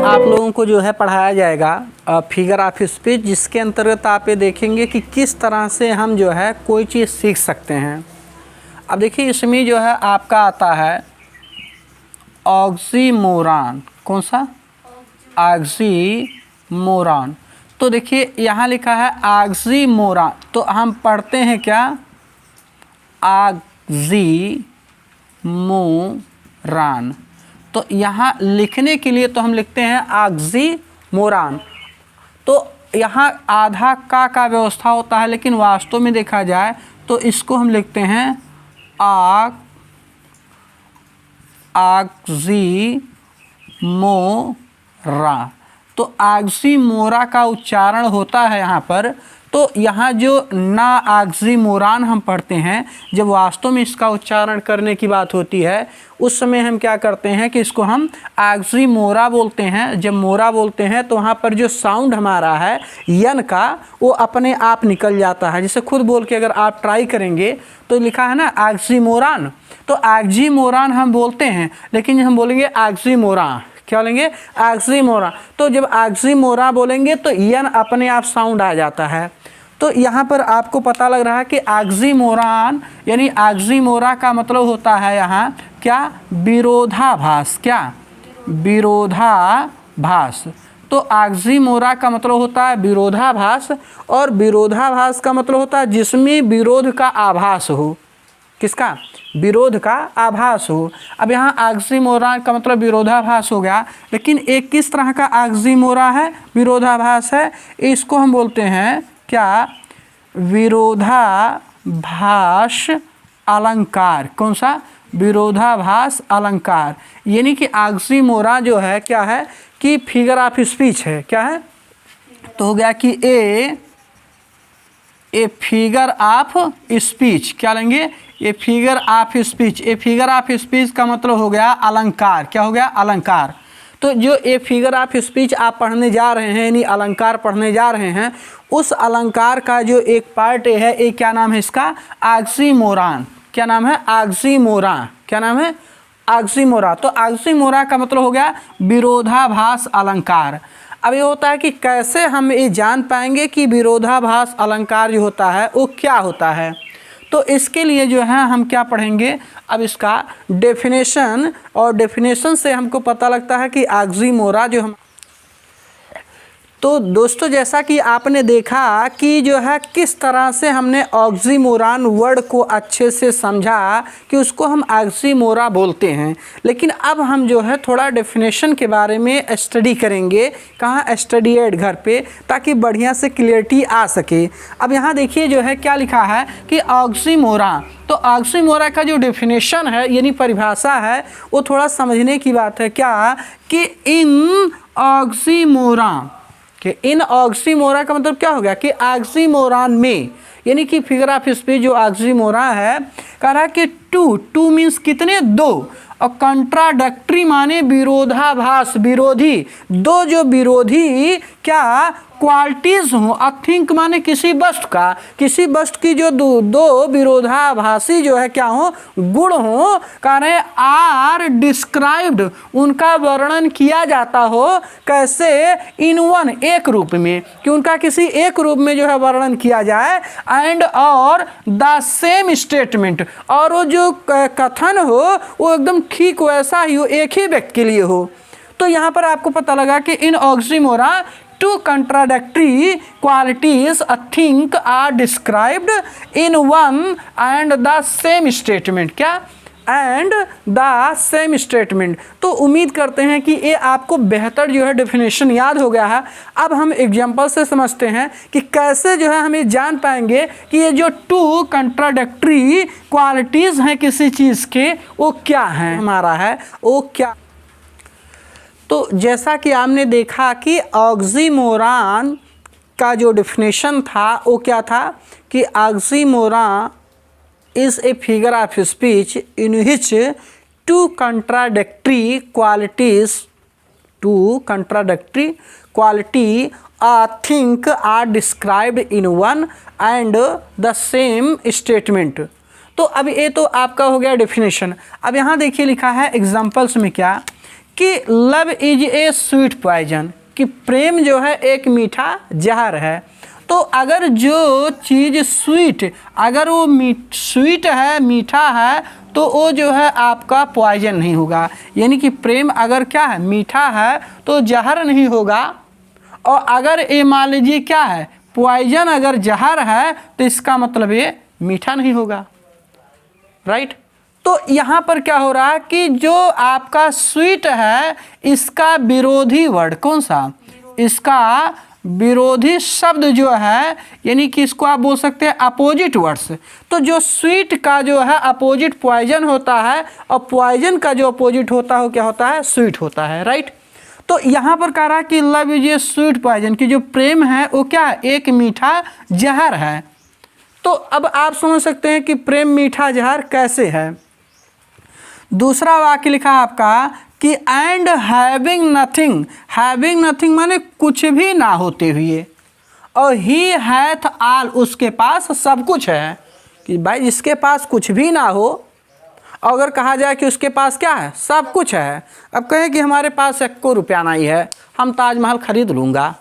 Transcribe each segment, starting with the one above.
आप लोगों को जो है पढ़ाया जाएगा फिगर ऑफ स्पीच, जिसके अंतर्गत आप ये देखेंगे कि किस तरह से हम जो है कोई चीज़ सीख सकते हैं। अब देखिए इसमें जो है आपका आता है ऑक्सीमोरॉन। कौन सा? ऑक्सीमोरॉन। तो देखिए यहाँ लिखा है ऑक्सीमोरॉन, तो हम पढ़ते हैं क्या? ऑक्सीमोरॉन। तो यहाँ लिखने के लिए तो हम लिखते हैं ऑक्सीमोरॉन। तो यहाँ आधा का व्यवस्था होता है, लेकिन वास्तव में देखा जाए तो इसको हम लिखते हैं ऑक्सीमोरा। तो ऑक्सीमोरा का उच्चारण होता है यहाँ पर। तो यहाँ जो ना ऑक्सीमोरॉन हम पढ़ते हैं, जब वास्तव में इसका उच्चारण करने की बात होती है उस समय हम क्या करते हैं कि इसको हम ऑक्सीमोरा बोलते हैं। जब मोरा बोलते हैं तो वहाँ पर जो साउंड हमारा है यन का, वो अपने आप निकल जाता है। जैसे खुद बोल के अगर आप ट्राई करेंगे तो लिखा है ना ऑक्सीमोरॉन, तो ऑक्सीमोरॉन हम बोलते हैं, लेकिन हम बोलेंगे ऑक्सीमोरा। क्या बोलेंगे? ऑक्सीमोरा। तो जब ऑक्सीमोरा बोलेंगे तो यन अपने आप साउंड आ जाता है। तो यहाँ पर आपको पता लग रहा है कि ऑक्सीमोरॉन यानी ऑक्सीमोरा का मतलब होता है यहाँ क्या? विरोधाभास। क्या? विरोधाभास। तो ऑक्सीमोरा का मतलब होता है विरोधाभास, और विरोधाभास का मतलब होता है जिसमें विरोध का आभास हो। किसका? विरोध का आभास हो। अब यहाँ ऑक्सीमोरॉन का मतलब विरोधाभास हो गया, लेकिन एक किस तरह का ऑक्सीमोरा है? विरोधाभास है। इसको हम बोलते हैं क्या? विरोधाभास अलंकार। कौन सा? विरोधाभास अलंकार। यानी कि ऑक्सीमोरा जो है क्या है कि फिगर ऑफ स्पीच है। क्या है? तो हो गया कि ए फिगर ऑफ स्पीच। क्या लेंगे? A figure of speech. A figure of speech का मतलब हो गया अलंकार। क्या हो गया? अलंकार। तो जो ए फिगर ऑफ स्पीच आप पढ़ने जा रहे हैं, यानी अलंकार पढ़ने जा रहे हैं, उस अलंकार का जो एक पार्ट है, ये क्या नाम है इसका? ऑक्सीमोरॉन। क्या नाम है? ऑक्सीमोरा। क्या नाम है? ऑक्सीमोरा। तो ऑक्सीमोरा का मतलब हो गया विरोधाभास अलंकार। अब ये होता है कि कैसे हम ये जान पाएंगे कि विरोधाभास अलंकार जो होता है वो क्या होता है। तो इसके लिए जो है हम क्या पढ़ेंगे? अब इसका डेफिनेशन, और डेफिनेशन से हमको पता लगता है कि ऑक्सीमोरा जो हम, तो दोस्तों जैसा कि आपने देखा कि जो है किस तरह से हमने ऑक्सीमोरॉन वर्ड को अच्छे से समझा कि उसको हम ऑक्सीमोरा बोलते हैं। लेकिन अब हम जो है थोड़ा डेफिनेशन के बारे में स्टडी करेंगे। कहाँ? स्टडी एड घर पे, ताकि बढ़िया से क्लियरिटी आ सके। अब यहाँ देखिए जो है क्या लिखा है कि ऑक्सीमोरा। तो ऑक्सीमोरा का जो डेफिनेशन है यानी परिभाषा है वो थोड़ा समझने की बात है। क्या? कि इन ऑक्सीमोरा, कि इन ऑक्सीमोरा का मतलब क्या हो गया कि ऑक्सीमोरॉन में, यानी कि फिगर ऑफ स्पीच जो ऑक्सीमोरा है, कह रहा है कि टू मीन्स कितने? दो, और कंट्राडक्टरी माने विरोधाभास, विरोधी। दो जो विरोधी क्या क्वालिटीज हो। अ थिंक माने किसी वस्तु का, किसी वस्तु की जो दो विरोधाभासी जो है क्या हो? गुण हो। कह रहे आर डिस्क्राइब्ड, उनका वर्णन किया जाता हो। कैसे? इन वन, एक रूप में, कि उनका किसी एक रूप में जो है वर्णन किया जाए। एंड और द सेम स्टेटमेंट, और वो जो कथन हो वो एकदम ठीक वैसा ही हो, एक ही व्यक्ति के लिए हो। तो यहाँ पर आपको पता लगा कि इन ऑक्सीमोरा two contradictory qualities a thing are described in one and the same statement. क्या? And the same statement. तो उम्मीद करते हैं कि ये आपको बेहतर जो है डेफिनेशन याद हो गया है। अब हम एग्जांपल से समझते हैं कि कैसे जो है हम ये जान पाएंगे कि ये जो टू कंट्राडिक्टरी क्वालिटीज़ हैं किसी चीज़ के, वो क्या हैं, हमारा है वो क्या। तो जैसा कि आपने देखा कि ऑक्सीमोरॉन का जो डेफिनेशन था वो क्या था कि oxymoron is a figure of speech in which two contradictory qualities think are described in one and the same statement। तो अब ये तो आपका हो गया डेफिनेशन। अब यहाँ देखिए लिखा है एग्जाम्पल्स में क्या कि love is a sweet poison, कि प्रेम जो है एक मीठा जहर है। तो अगर जो चीज़ स्वीट, अगर वो स्वीट है, मीठा है, तो वो जो है आपका पॉइजन नहीं होगा। यानी कि प्रेम अगर क्या है, मीठा है, तो जहर नहीं होगा। और अगर ये मान लीजिए क्या है, पॉइजन अगर जहर है, तो इसका मतलब ये मीठा नहीं होगा, राइट। तो यहाँ पर क्या हो रहा है कि जो आपका स्वीट है, इसका विरोधी वर्ड कौन सा, इसका विरोधी शब्द जो है, यानी कि इसको आप बोल सकते हैं अपोजिट वर्ड्स। तो जो स्वीट का जो है अपोजिट पॉइजन होता है, और पॉइजन का जो अपोजिट होता है क्या होता है, स्वीट होता है, राइट। तो यहाँ पर कह रहा है कि love is a sweet poison, कि जो प्रेम है वो क्या है, एक मीठा जहर है। तो अब आप समझ सकते हैं कि प्रेम मीठा जहर कैसे है। दूसरा वाक्य लिखा आपका कि and having nothing, having nothing माने कुछ भी ना होते हुए, और ही हैथ ऑल, उसके पास सब कुछ है। कि भाई जिसके पास कुछ भी ना हो, अगर कहा जाए कि उसके पास क्या है, सब कुछ है। अब कहें कि हमारे पास 1 रुपया नहीं है, हम ताजमहल खरीद लूँगा,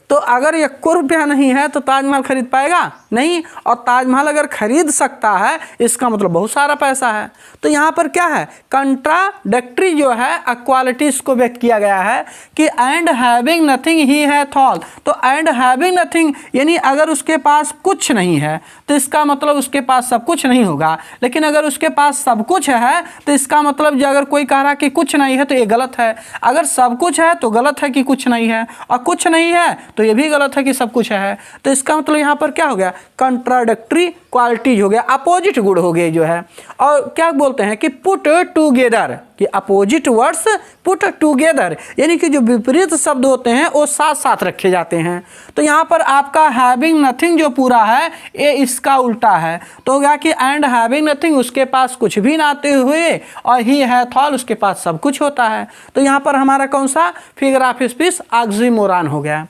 तो अगर 1 रुपया नहीं है तो ताजमहल खरीद पाएगा नहीं। और ताजमहल अगर खरीद सकता है, इसका मतलब बहुत सारा पैसा है। तो यहाँ पर क्या है, कंट्राडिक्टरी जो है इक्वालिटीज को व्यक्त किया गया है कि and having nothing he hath all. तो एंड हैविंग नथिंग यानी अगर उसके पास कुछ नहीं है, तो इसका मतलब उसके पास सब कुछ नहीं होगा। लेकिन अगर उसके पास सब कुछ है, तो इसका मतलब जो अगर कोई कह रहा कि कुछ नहीं है, तो ये गलत है। अगर सब कुछ है तो गलत है कि कुछ नहीं है, और कुछ नहीं है तो ये भी गलत है कि सब कुछ है। तो इसका मतलब यहाँ पर क्या हो गया, कंट्राडिक्टरी क्वालिटीज हो गया, अपोजिट गुण हो गए जो है। और क्या बोलते हैं कि पुट टुगेदर, कि अपोजिट वर्ड्स पुट टुगेदर, यानी कि जो विपरीत शब्द होते हैं वो साथ साथ रखे जाते हैं। तो यहाँ पर आपका हैविंग नथिंग जो पूरा है, ये इसका उल्टा है। तो हो गया कि एंड हैविंग नथिंग, उसके पास कुछ भी ना आते हुए, और ही हैथ ऑल, उसके पास सब कुछ होता है। तो यहाँ पर हमारा कौन सा फिगर ऑफ स्पीच ऑक्सीमोरन हो गया।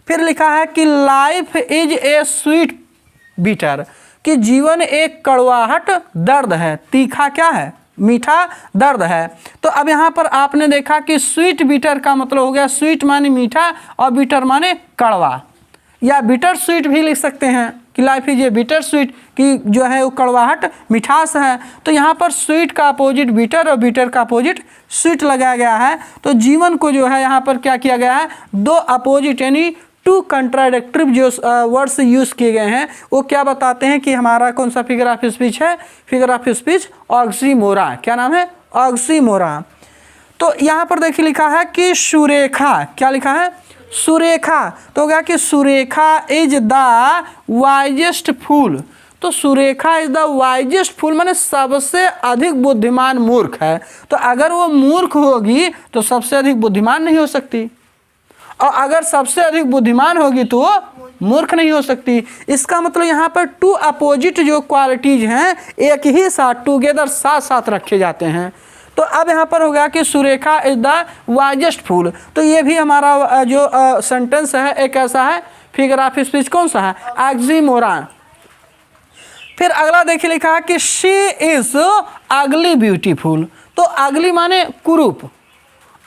फिर लिखा है कि life is a sweet bitter, कि जीवन एक कड़वाहट दर्द है, तीखा क्या है, मीठा दर्द है। तो अब यहाँ पर आपने देखा कि स्वीट बीटर का मतलब हो गया, स्वीट माने मीठा और बीटर माने कड़वा, या बिटर स्वीट भी लिख सकते हैं कि life is A bitter sweet, कि जो है वो कड़वाहट मिठास है। तो यहाँ पर स्वीट का अपोजिट बिटर और बिटर का अपोजिट स्वीट लगाया गया है। तो जीवन को जो है यहाँ पर क्या किया गया है, 2 अपोजिट यानी 2 कंट्राडिक्टिव जो वर्ड्स यूज़ किए गए हैं, वो क्या बताते हैं कि हमारा कौन सा फिगर ऑफ स्पीच है, फिगर ऑफ स्पीच ऑक्सीमोरन। क्या नाम है, ऑक्सीमोरन। तो यहाँ पर देखिए लिखा है कि सुरेखा, क्या लिखा है, सुरेखा। तो क्या कि सुरेखा इज द वाइजेस्ट फूल। तो सुरेखा इज द वाइजेस्ट फूल माने सबसे अधिक बुद्धिमान मूर्ख है। तो अगर वो मूर्ख होगी तो सबसे अधिक बुद्धिमान नहीं हो सकती, और अगर सबसे अधिक बुद्धिमान होगी तो वो मूर्ख नहीं हो सकती। इसका मतलब यहाँ पर 2 अपोजिट जो क्वालिटीज हैं एक ही साथ टुगेदर साथ साथ रखे जाते हैं। तो अब यहाँ पर हो गया कि सुरेखा इज द वाइजेस्ट फूल। तो ये भी हमारा जो सेंटेंस है एक ऐसा है, फिगर ऑफ स्पीच कौन सा है, ऑक्सीमोरन। फिर अगला देखिए लिखा है कि शी इज अगली ब्यूटीफुल। तो अगली माने कुरूप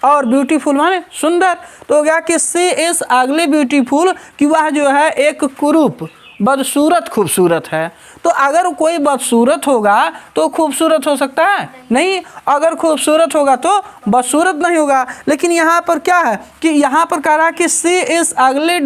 और ब्यूटीफुल माने सुंदर। तो हो गया कि सी इज अगली ब्यूटीफुल, कि वह जो है एक कुरूप बदसूरत खूबसूरत है। तो अगर कोई बदसूरत होगा तो खूबसूरत हो सकता है नहीं, अगर खूबसूरत होगा तो बदसूरत नहीं होगा। लेकिन यहाँ पर क्या है कि यहाँ पर कह रहा है कि सी इज अगली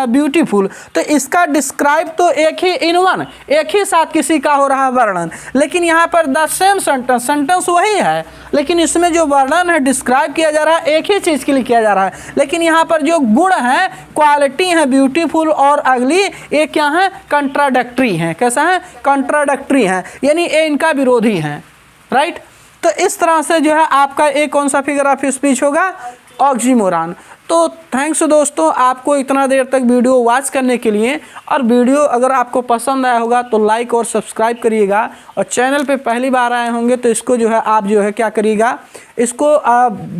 ब्यूटीफुल। तो इसका डिस्क्राइब तो एक ही इन वन, एक ही साथ किसी का हो रहा है वर्णन, लेकिन यहाँ पर द सेम सेंटेंस, सेंटेंस वही है, लेकिन इसमें जो वर्णन है डिस्क्राइब किया जा रहा है एक ही चीज़ के लिए किया जा रहा है। लेकिन यहाँ पर जो गुण है, क्वालिटी है, ब्यूटीफुल और अगली, ये क्या है, कंट्राडिक्टरी हैं। कैसा है, कंट्राडिक्टरी हैं, यानी ये इनका विरोधी हैं, राइट। तो इस तरह से जो है आपका एक कौन सा फिगर ऑफ स्पीच होगा, ऑक्सीमोरन। तो थैंक्स दोस्तों आपको इतना देर तक वीडियो वॉच करने के लिए। और वीडियो अगर आपको पसंद आया होगा तो लाइक और सब्सक्राइब करिएगा, और चैनल पे पहली बार आए होंगे तो इसको जो है आप जो है क्या करिएगा, इसको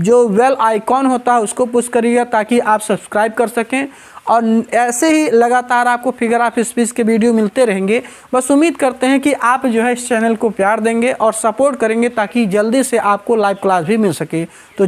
जो बेल आइकॉन होता है उसको पुश करिएगा ताकि आप सब्सक्राइब कर सकें। और ऐसे ही लगातार आपको फिगर ऑफ स्पीच के वीडियो मिलते रहेंगे। बस उम्मीद करते हैं कि आप जो है इस चैनल को प्यार देंगे और सपोर्ट करेंगे ताकि जल्दी से आपको लाइव क्लास भी मिल सके। तो